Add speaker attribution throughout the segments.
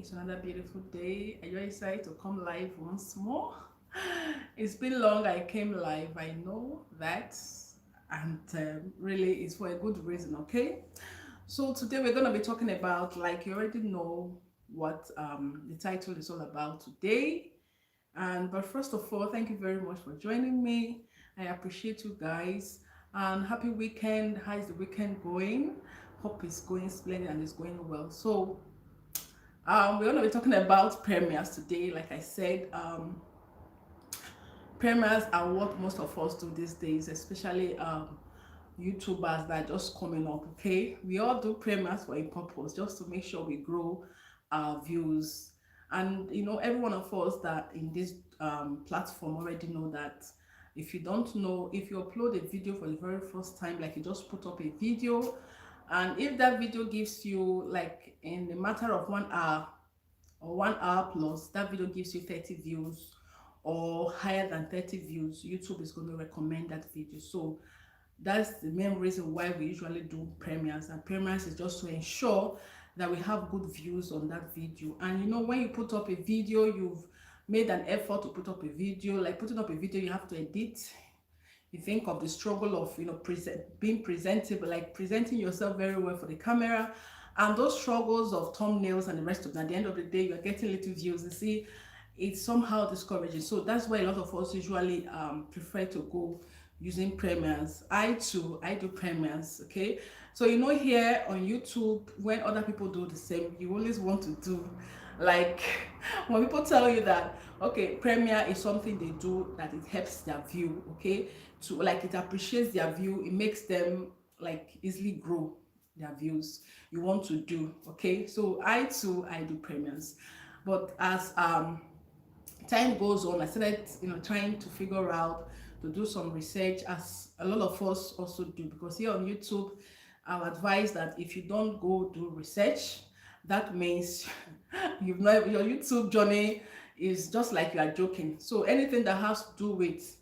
Speaker 1: It's another beautiful day. Are you excited to come live once more? It's been long I came live, I know that, and really it's for a good reason, okay? So today we're going to be talking about, like you already know what the title is all about today. And but first of all, thank you very much for joining me. I appreciate you guys. And happy weekend. How is the weekend going? Hope it's going splendid and it's going well. So we're going to be talking about premieres today. Like I said, premieres are what most of us do these days, especially YouTubers that are just coming up. Okay, we all do premieres for a purpose, just to make sure we grow our views. And every one of us that in this platform already know that. If you don't know, if you upload a video for the very first time, like you just put up a video, and if that video gives you, like in a matter of 1 hour or 1 hour plus, that video gives you 30 views or higher than 30 views, YouTube is going to recommend that video. So that's the main reason why we usually do premieres. And premieres is just to ensure that we have good views on that video. And when you put up a video, you've made an effort to put up a video. Like putting up a video, you have to edit. You think of the struggle of being presentable, like presenting yourself very well for the camera, and those struggles of thumbnails and the rest of that. At the end of the day, you're getting little views. You see, it's somehow discouraging. So that's why a lot of us usually prefer to go using premieres. I too, I do premieres. Okay, so here on YouTube, when other people do the same, you always want to do, like, when people tell you that, okay, premiere is something they do that it helps their view, okay, to, like, it appreciates their view, it makes them like easily grow their views, you want to do. Okay, so I too, I do premieres. But as time goes on, I started trying to figure out, to do some research, as a lot of us also do, because here on YouTube, I'll advise that if you don't go do research, that means you've not, your YouTube journey is just like you are joking. So anything that has to do with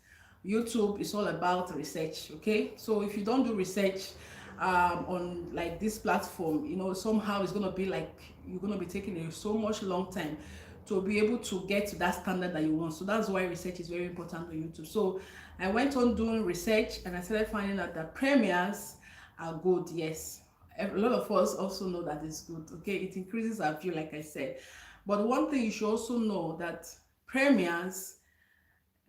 Speaker 1: YouTube is all about research. Okay, so if you don't do research on like this platform, somehow it's going to be like you're going to be taking so much long time to be able to get to that standard that you want. So that's why research is very important on YouTube. So I went on doing research and I started finding out that premieres are good. Yes, a lot of us also know that it's good. Okay, it increases our view, like I said. But one thing you should also know, that premieres,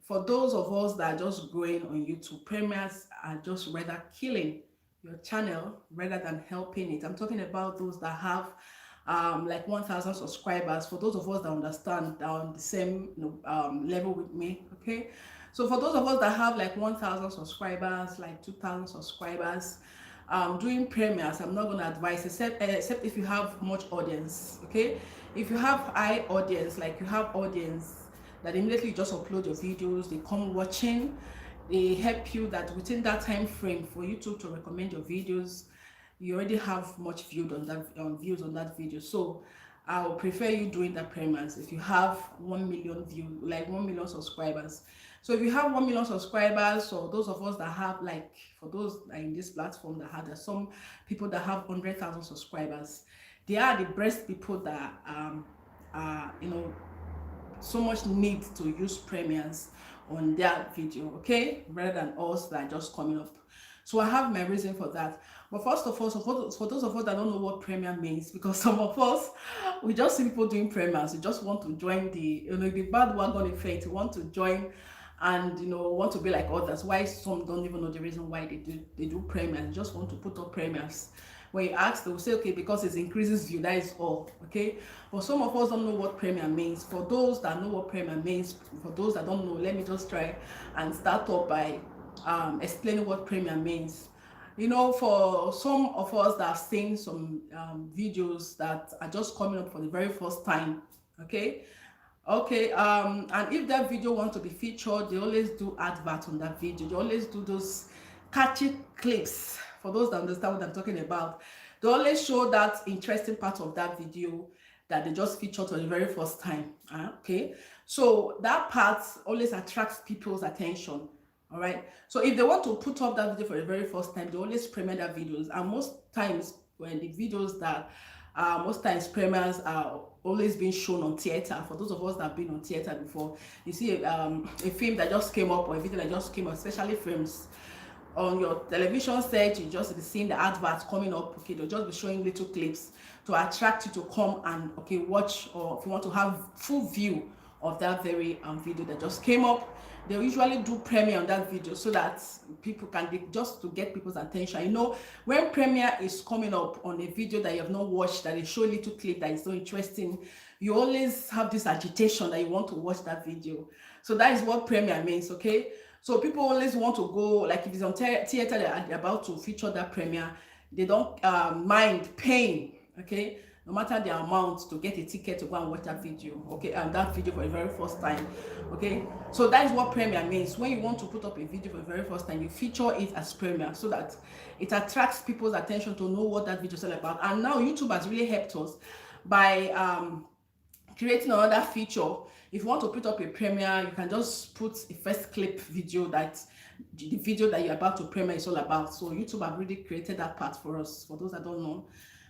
Speaker 1: for those of us that are just growing on YouTube, premieres are just rather killing your channel rather than helping it. I'm talking about those that have like 1,000 subscribers. For those of us that understand, that are on the same level with me. Okay, so for those of us that have like 1,000 subscribers, like 2,000 subscribers, doing premieres, I'm not going to advise, except if you have much audience. Okay, if you have high audience, like you have audience that immediately just upload your videos, they come watching, they help you, that within that time frame for YouTube to recommend your videos, you already have much views on that video. So I would prefer you doing the premieres if you have 1 million views, like 1 million subscribers. So if you have 1 million subscribers, or those of us that have, like, for those in this platform that have, there's some people that have 100,000 subscribers, they are the best people that are so much need to use premieres on their video, okay, rather than us that are just coming up. So I have my reason for that. But first of all, so for those of us that don't know what premiere means, because some of us, we just see people doing premieres, we just want to join the bandwagon effect, we want to join and want to be like others. Why some don't even know the reason why they do premieres, they just want to put up premieres. When you ask, they will say, okay, because it increases view, that is all. Okay, but some of us don't know what premiere means. For those that know what premiere means, for those that don't know, let me just try and start up by explaining what premiere means. For some of us that have seen some videos that are just coming up for the very first time, okay, and if that video wants to be featured, they always do advert on that video. They always do those catchy clips. For those that understand what I'm talking about, they always show that interesting part of that video that they just featured for the very first time. Okay, so that part always attracts people's attention. All right, so if they want to put up that video for the very first time, they always premiere that videos. And most times when the videos that Most times premieres are always being shown on theater. For those of us that have been on theater before, you see a film that just came up or a video that just came up, especially films, on your television set, you just be seeing the adverts coming up. Okay, they'll just be showing little clips to attract you to come and okay watch, or if you want to have full view of that very video that just came up, they usually do premiere on that video so that people can just to get people's attention. You know, when premiere is coming up on a video that you have not watched, that they show a little clip that is so interesting, you always have this agitation that you want to watch that video. So that is what premiere means. Okay, so people always want to go, like if it's on theater that are about to feature that premiere, they don't mind paying, okay, no matter the amount, to get a ticket to go and watch that video, okay, and that video for the very first time. Okay, so that is what premiere means. When you want to put up a video for the very first time, you feature it as premiere so that it attracts people's attention to know what that video is all about. And now YouTube has really helped us by creating another feature. If you want to put up a premiere, you can just put a first clip video that the video that you're about to premiere is all about. So YouTube have really created that part for us, for those that don't know.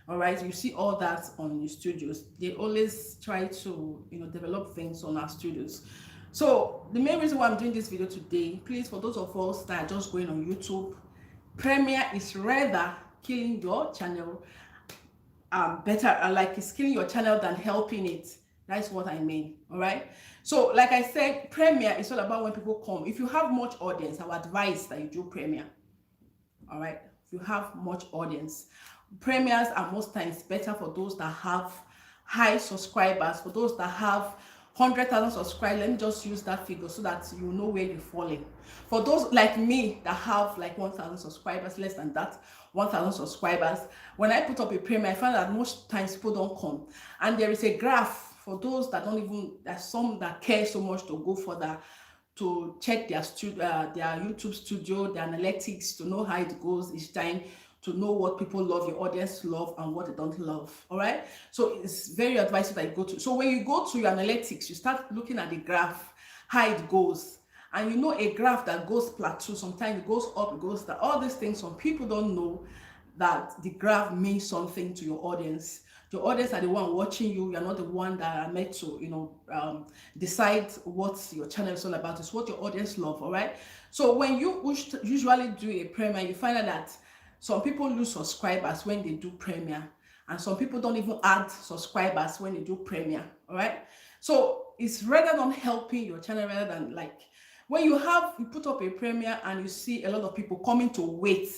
Speaker 1: All right, you see all that on your studios. They always try to, you know, develop things on our studios. So the main reason why I'm doing this video today, please, for those of us that are just going on YouTube, premiere is rather killing your channel better, like it's killing your channel than helping it. That's what I mean. All right, so like I said, premiere is all about when people come. If you have much audience, I would advise that you do premiere. All right, if you have much audience, premieres are most times better for those that have high subscribers. For those that have 100,000 subscribers, let me just use that figure so that you know where you're falling. For those like me that have like 1,000 subscribers, less than that, 1,000 subscribers, when I put up a premiere, I find that most times people don't come. And there is a graph for those that don't even, there's some that care so much to go for that, to check their YouTube studio, their analytics, to know how it goes each time, to know what people love, your audience love, and what they don't love. All right, so it's very advisable that you go to. So when you go to your analytics, you start looking at the graph, how it goes, and you know a graph that goes plateau. Sometimes it goes up, it goes down. All these things, some people don't know that the graph means something to your audience. Your audience are the one watching you. You're not the one that are meant to, you know, decide what your channel is all about. It's what your audience love. All right. So when you usually do a premiere, you find out that some people lose subscribers when they do premiere, and some people don't even add subscribers when they do premiere. All right. So it's rather than helping your channel, rather than like when you put up a premiere and you see a lot of people coming to wait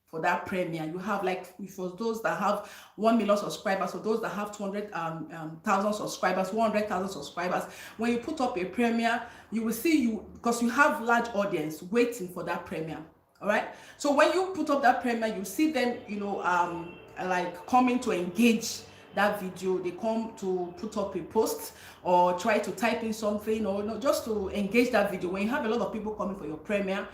Speaker 1: for that premiere. You have like, for those that have 1 million subscribers, for those that have 200,000 subscribers, 100,000 subscribers, when you put up a premiere, you will see because you have large audience waiting for that premiere. All right, so when you put up that premiere, you see them, you know, like coming to engage that video. They come to put up a post or try to type in something, or, you know, just to engage that video. When you have a lot of people coming for your premiere,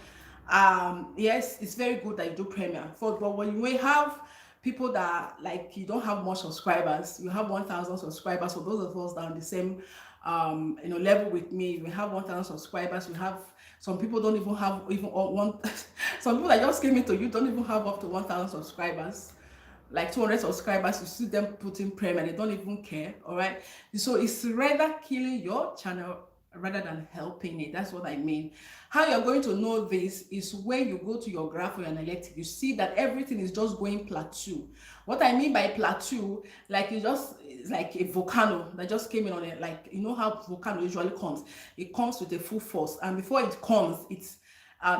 Speaker 1: yes, it's very good that you do premiere. But when you may have people that, like, you don't have much subscribers, you have 1,000 subscribers. For those of us that are on the same you know, level with me, we have 1,000 subscribers. We have some people don't even have one. Some people that just came into you don't even have up to 1,000 subscribers. Like 200 subscribers, you see them putting premiere, they don't even care. All right, so it's rather killing your channel rather than helping it. That's what I mean. How you're going to know this is when you go to your graph or your analytics, you see that everything is just going plateau. What I mean by plateau, like it's like a volcano that just came in on it. Like, you know how volcano usually comes, it comes with a full force, and before it comes, it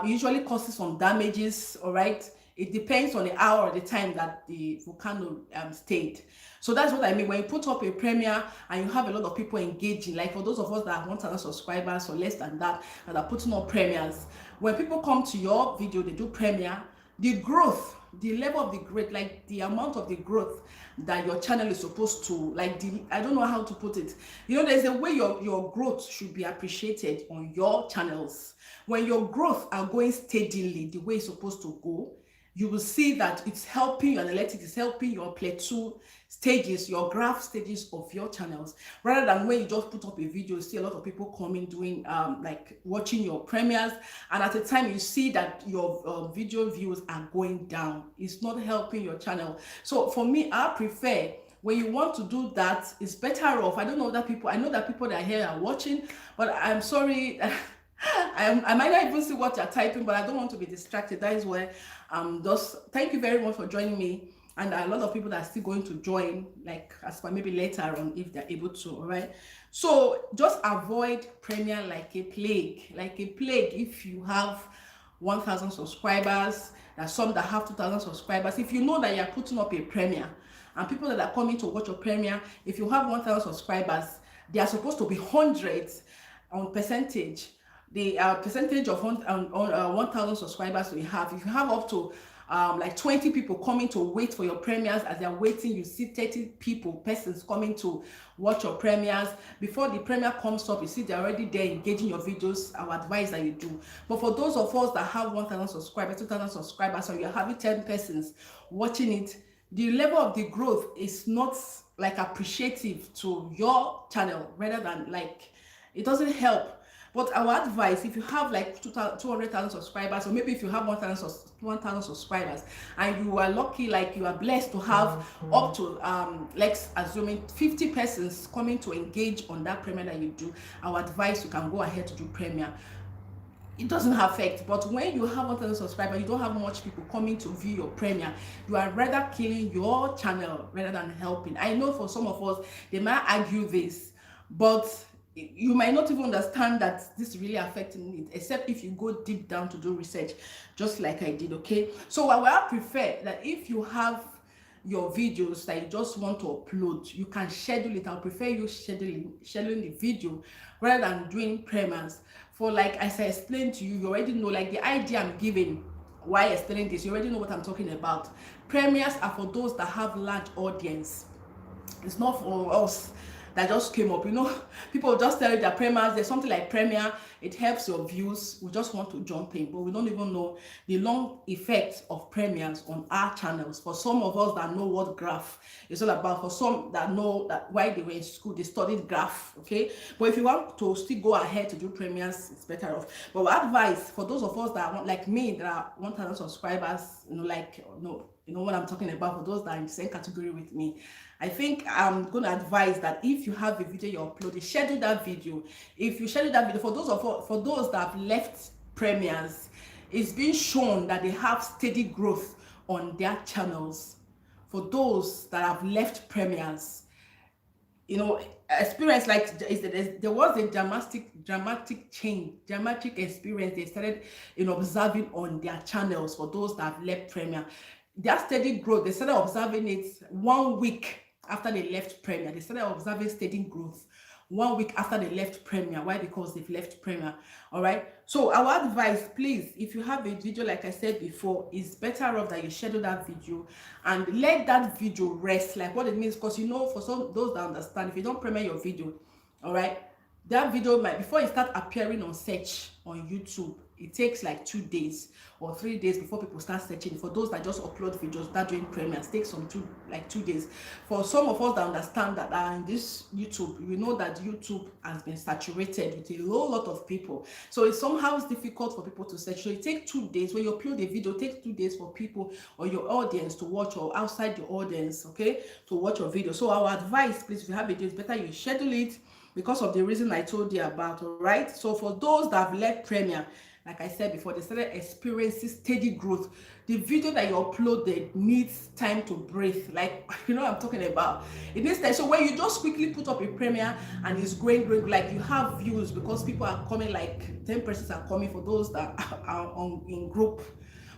Speaker 1: usually causes some damages. All right, it depends on the hour or the time that the volcano stayed. So that's what I mean. When you put up a premiere and you have a lot of people engaging, like for those of us that have 1,000 subscribers or less than that, that are putting up premieres, when people come to your video, they do premiere, the growth, the level of the growth, like the amount of the growth that your channel is supposed to, like, I don't know how to put it. You know, there's a way your growth should be appreciated on your channels. When your growth are going steadily the way it's supposed to go, you will see that it's helping your analytics, it's helping your plateau stages, your graph stages of your channels, rather than when you just put up a video, you see a lot of people coming, doing like watching your premieres, and at the time you see that your video views are going down. It's not helping your channel. So for me, I prefer when you want to do that, it's better off. I don't know that people, I know that people that are here are watching, but I'm sorry. I might not even see what you're typing, but I don't want to be distracted. That is why just thank you very much for joining me. And there are a lot of people that are still going to join, like as for maybe later on if they're able to. All right. So just avoid Premiere like a plague. Like a plague. If you have 1,000 subscribers, there's some that have 2,000 subscribers. If you know that you're putting up a Premiere and people that are coming to watch your Premiere, if you have 1,000 subscribers, they are supposed to be hundreds on percentage. The percentage of 1,000 subscribers we have. If you have up to like 20 people coming to wait for your premieres, as they're waiting, you see 30 persons coming to watch your premieres. Before the premiere comes up, you see they're already there engaging your videos. I would advise that you do. But for those of us that have 1,000 subscribers, 2,000 subscribers, or you're having 10 persons watching it, the level of the growth is not like appreciative to your channel, rather than like it doesn't help. But our advice, if you have like 200,000 subscribers, or maybe if you have 1,000 subscribers, and you are lucky, like you are blessed to have up to let's assuming 50 persons coming to engage on that premiere that you do, our advice, you can go ahead to do premiere. It doesn't affect. But when you have 1,000 subscribers, you don't have much people coming to view your premiere, you are rather killing your channel rather than helping. I know for some of us, they might argue this, but you might not even understand that this is really affecting it, except if you go deep down to do research, just like I did. Okay, so I will prefer that if you have your videos that you just want to upload, you can schedule it. I'll prefer you scheduling the video rather than doing premieres. For like as I explained to you, you already know, like the idea I'm giving while explaining this, you already know what I'm talking about. Premieres are for those that have large audience. It's not for us that just came up. You know, people just tell you that premieres, there's something like premiere, it helps your views, we just want to jump in, but we don't even know the long effects of premieres on our channels. For some of us that know what graph is all about, for some that know that while they were in school they studied graph. Okay, but if you want to still go ahead to do premieres, it's better off. But our advice for those of us that want, like me, that are 1,000 subscribers, you know, like you know what I'm talking about, for those that are in the same category with me, I think I'm going to advise that if you have a video you upload, schedule that video. If you schedule that video, for those that have left premieres, it's been shown that they have steady growth on their channels. For those that have left premieres, you know, experience, like there was a dramatic change, dramatic experience they started observing on their channels. For those that have left premiere, their steady growth, they started observing it 1 week after they left premiere. They started observing steady growth 1 week after they left premiere. Why? Because they've left premiere. All right, so our advice, please, if you have a video, like I said before, it's better off that you schedule that video and let that video rest. Like what it means, because you know, for some those that understand, if you don't premiere your video, all right, that video might, before it start appearing on search on YouTube, it takes like 2 days or 3 days before people start searching. For those that just upload videos, that doing premieres takes some 2 days. For some of us that understand that are in this YouTube, you know that YouTube has been saturated with a whole lot of people, so it's somehow difficult for people to search. So it takes 2 days. When you upload a video, it takes 2 days for people or your audience to watch, or outside your audience, okay, to watch your video. So our advice, please, if you have a video, it's better you schedule it, because of the reason I told you about. All right, so for those that have left premiere, like I said before, they started experiencing steady growth. The video that you uploaded needs time to breathe. Like, you know what I'm talking about. It needs time. So when you just quickly put up a premiere and it's growing, like you have views because people are coming, like 10 persons are coming. For those that are in group,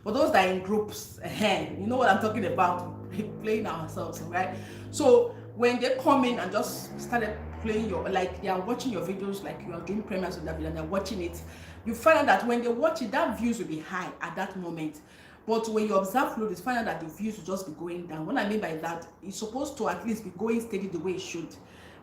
Speaker 1: for those that are in groups, you know what I'm talking about, playing ourselves, right? So when they come in and just started playing your, like they are watching your videos, like you are doing premieres with that video and they're watching it, you find out that when they watch it, that views will be high at that moment. But when you observe flow, you find out that the views will just be going down. What I mean by that, it's supposed to at least be going steady the way it should.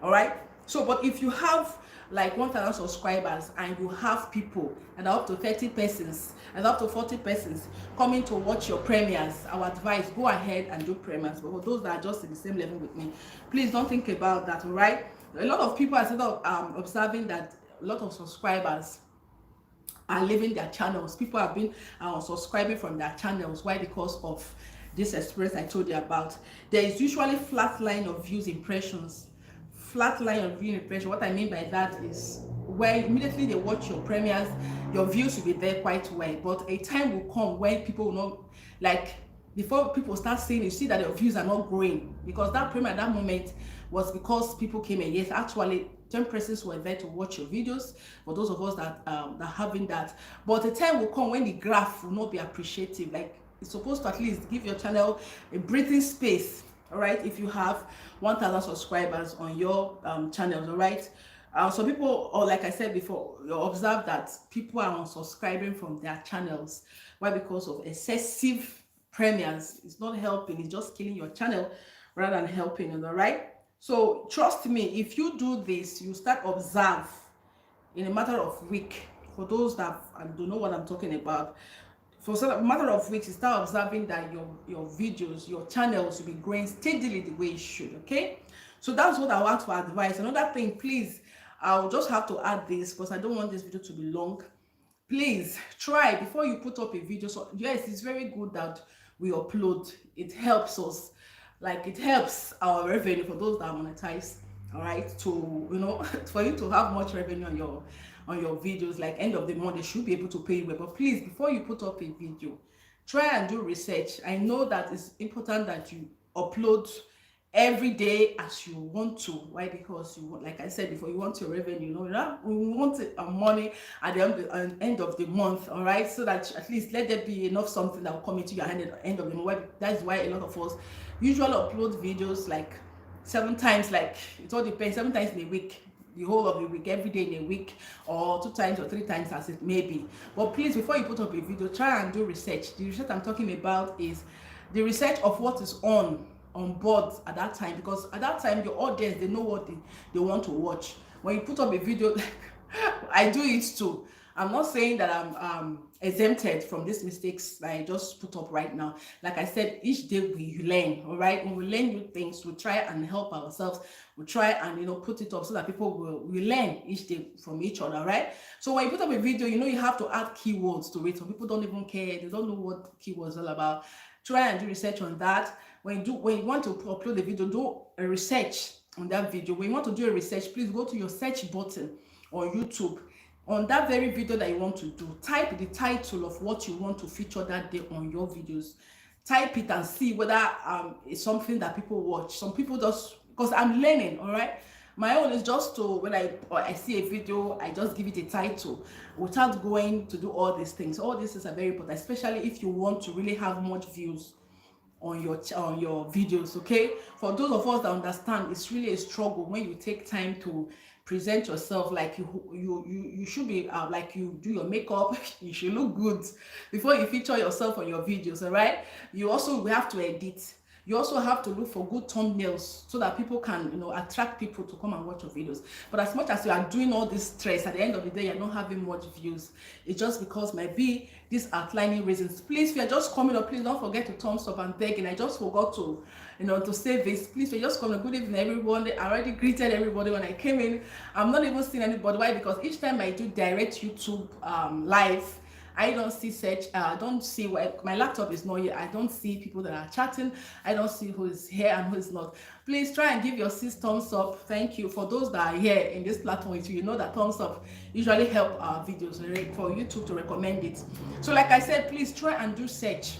Speaker 1: All right, so but if you have like 1,000 subscribers and you have people and up to 30 persons and up to 40 persons coming to watch your premieres, our advice, go ahead and do premieres. But for those that are just in the same level with me, please don't think about that. All right, a lot of people are sort of observing that a lot of subscribers are leaving their channels. People have been subscribing from their channels. Why? Because of this experience I told you about, there is usually flat line of views impressions. Flat line of view impression, what I mean by that is where immediately they watch your premieres, your views will be there quite well, but a time will come when people will not, like, before people start seeing, you see that your views are not growing, because that premiere at that moment was because people came in. Yes, actually 10 persons were there to watch your videos, for those of us that having that. But a time will come when the graph will not be appreciative. Like, it's supposed to at least give your channel a breathing space. All right, if you have 1,000 subscribers on your channels, all right. So people, or like I said before, you observe that people are unsubscribing from their channels. Why? Because of excessive premiers. It's not helping, it's just killing your channel rather than helping it. All right, so trust me, if you do this, you start observe in a matter of week. For those that don't know what I'm talking about, for a matter of weeks, you start observing that your videos, your channels will be growing steadily the way it should. Okay, so that's what I want to advise. Another thing, please, I'll just have to add this because I don't want this video to be long. Please try before you put up a video. So yes, it's very good that we upload. It helps us, like it helps our revenue for those that monetize. All right, to, you know, for you to have much revenue on your videos, like end of the month they should be able to pay you well. But please, before you put up a video, try and do research. I know that it's important that you upload every day as you want to. Why? Because you want, like I said before, you want your revenue, you know, we want money at the end of the month. All right, so that at least let there be enough something that will come into your hand at the end of the month. That's why a lot of us usually upload videos like 7 times, like it all depends, 7 times in a week, the whole of the week, every day in a week, or 2 times or 3 times as it may be. But please, before you put up a video, try and do research. The research I'm talking about is the research of what is on board at that time, because at that time your audience, they know what they want to watch. When you put up a video, like I do it too. I'm not saying that I'm exempted from these mistakes that I just put up right now. Like I said, each day we learn. All right, when we learn new things, we try and help ourselves. We try and, you know, put it up so that people will learn each day from each other. Right, so when you put up a video, you know, you have to add keywords to it. Some people don't even care, they don't know what keywords are all about. Try and do research on that. When you want to upload a video, do a research on that video. When you want to do a research, please go to your search button on YouTube. On that very video that you want to do, type the title of what you want to feature that day on your videos. Type it and see whether it's something that people watch. Some people just, because I'm learning, all right? My own is just to, when I see a video, I just give it a title without going to do all these things. All these things are very important, especially if you want to really have much views on your videos. Okay, for those of us that understand, it's really a struggle when you take time to present yourself. Like you should be like, you do your makeup, you should look good before you feature yourself on your videos. All right, you also have to edit. You also have to look for good thumbnails so that people can, you know, attract people to come and watch your videos. But as much as you are doing all this stress, at the end of the day, you're not having much views. It's just because maybe these outlining reasons. Please, if you're just coming up, please don't forget to thumbs up and begging. I just forgot to, you know, to say this. Please, if you're just coming, good evening, everyone. I already greeted everybody when I came in. I'm not even seeing anybody. Why? Because each time I do direct YouTube live, I don't see search. I don't see where my laptop is not here. I don't see people that are chatting. I don't see who is here and who is not. Please try and give your sis thumbs up. Thank you. For those that are here in this platform, you know that thumbs up usually help our videos, right, for YouTube to recommend it. So like I said, please try and do search.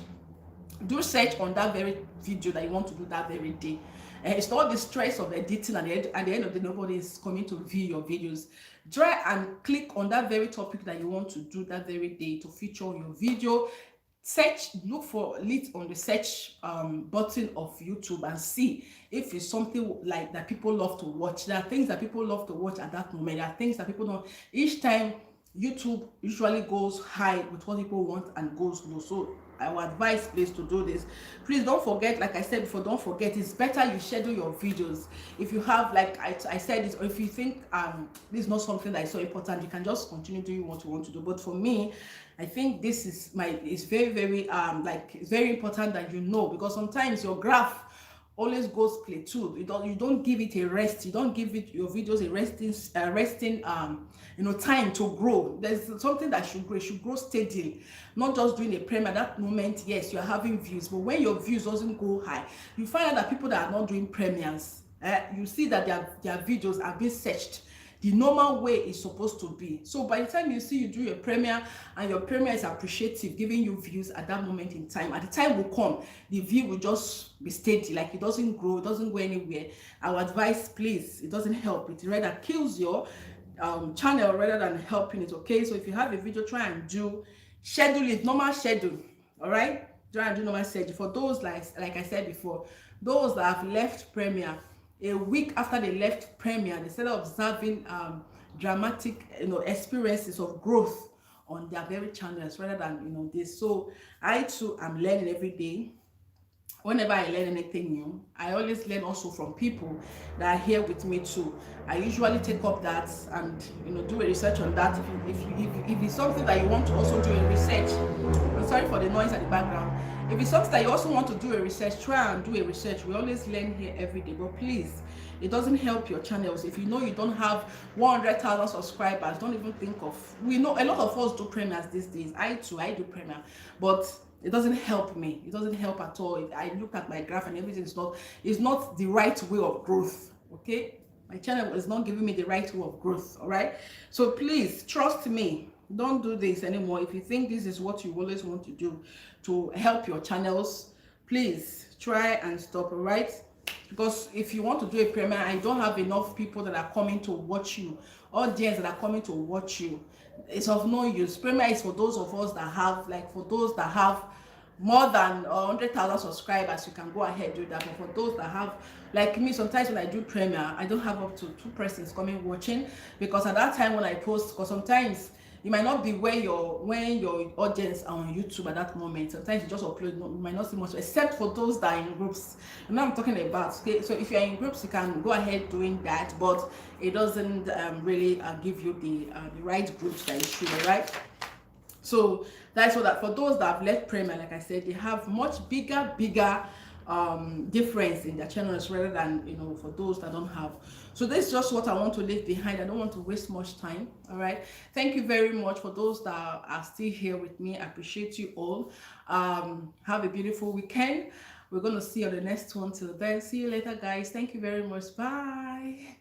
Speaker 1: Do search on that very video that you want to do that very day. It's not the stress of editing, and at the end of the day, nobody is coming to view your videos. Try and click on that very topic that you want to do that very day to feature on your video. Search, look for it on the search button of YouTube and see if it's something like that people love to watch. There are things that people love to watch at that moment. There are things that people don't. Each time YouTube usually goes high with what people want and goes low. So I would advise please to do this. Please don't forget, like I said before, don't forget, it's better you schedule your videos. If you have, like I said this, or if you think this is not something that is so important, you can just continue doing what you want to do. But for me, I think this is it's very, very like, it's very important that you know, because sometimes your graph always goes plateau. You don't give it a rest. You don't give it your videos a resting time to grow. There's something that should grow. It should grow steadily, not just doing a premiere. At that moment, yes, you're having views, but when your views doesn't go high, you find out that people that are not doing premieres, you see that their videos are being searched the normal way it's supposed to be. So by the time you see you do your premiere and your premiere is appreciative, giving you views at that moment in time, at the time will come, the view will just be steady, like it doesn't grow, it doesn't go anywhere. Our advice, please, it doesn't help. It rather kills your channel rather than helping it. Okay, so if you have a video, try and do schedule it, normal schedule. All right, try and do normal schedule. For those, like I said before, those that have left premiere a week after they left premiere, they started observing dramatic experiences of growth on their very channels rather than this. So I too am learning every day. Whenever I learn anything new, I always learn also from people that are here with me too. I usually take up that and do a research on that. If it's something that you want to also do a research, I'm sorry for the noise at the background. If it's something that you also want to do a research, try and do a research. We always learn here every day, but please, it doesn't help your channels. If you know you don't have 100,000 subscribers, don't even think of. We know a lot of us do premieres these days. I do premiere, but it doesn't help me. It doesn't help at all. I look at my graph and everything is not the right way of growth. Okay, my channel is not giving me the right way of growth. All right, so please trust me. Don't do this anymore. If you think this is what you always want to do to help your channels, please try and stop. All right, because if you want to do a premiere, I don't have enough people that are coming to watch you, audience that are coming to watch you. It's of no use. Premiere is for those of us that have, for those that have more than 100,000 subscribers, you can go ahead do that. But for those that have, like me, sometimes when I do premiere, I don't have up to 2 persons coming watching, because at that time when I post, because sometimes it might not be when your audience are on YouTube at that moment. Sometimes you just upload, you might not see much, except for those that are in groups. You know what I'm talking about. Okay, so if you're in groups, you can go ahead doing that, but it doesn't really give you the right groups that you should. All right. So that's what that for those that have left premiere, like I said, they have much bigger difference in their channels rather than for those that don't have. So this is just what I want to leave behind. I don't want to waste much time. All right, thank you very much for those that are still here with me. I appreciate you all. Have a beautiful weekend. We're going to see you on the next one. Till then, see you later, guys. Thank you very much. Bye.